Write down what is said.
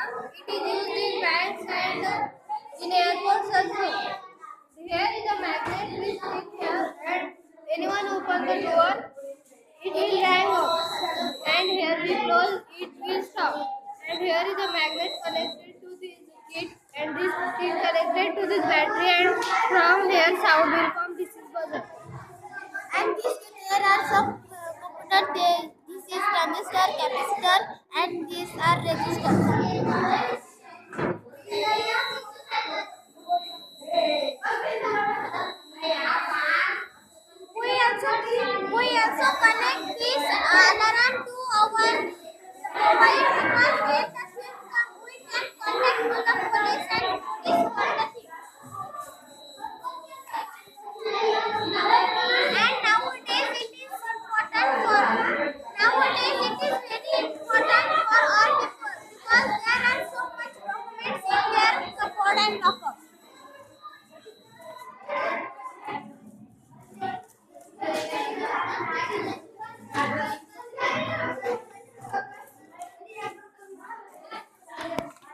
It is used in banks and in airports also. Here is a magnet which is here and anyone open the door, it will hang up. And here we close, it will stop. And here is a magnet connected to this kit and this is connected to this battery and from here sound will come. This is buzzer. And there are some components. This is transistor, capacitor, and these are resistors. We also connect this alarm to our mobile because when the switch comes, we can connect to the police and police for the thing. And nowadays it is very important for all people because there are so much documents in their cupboard and locker.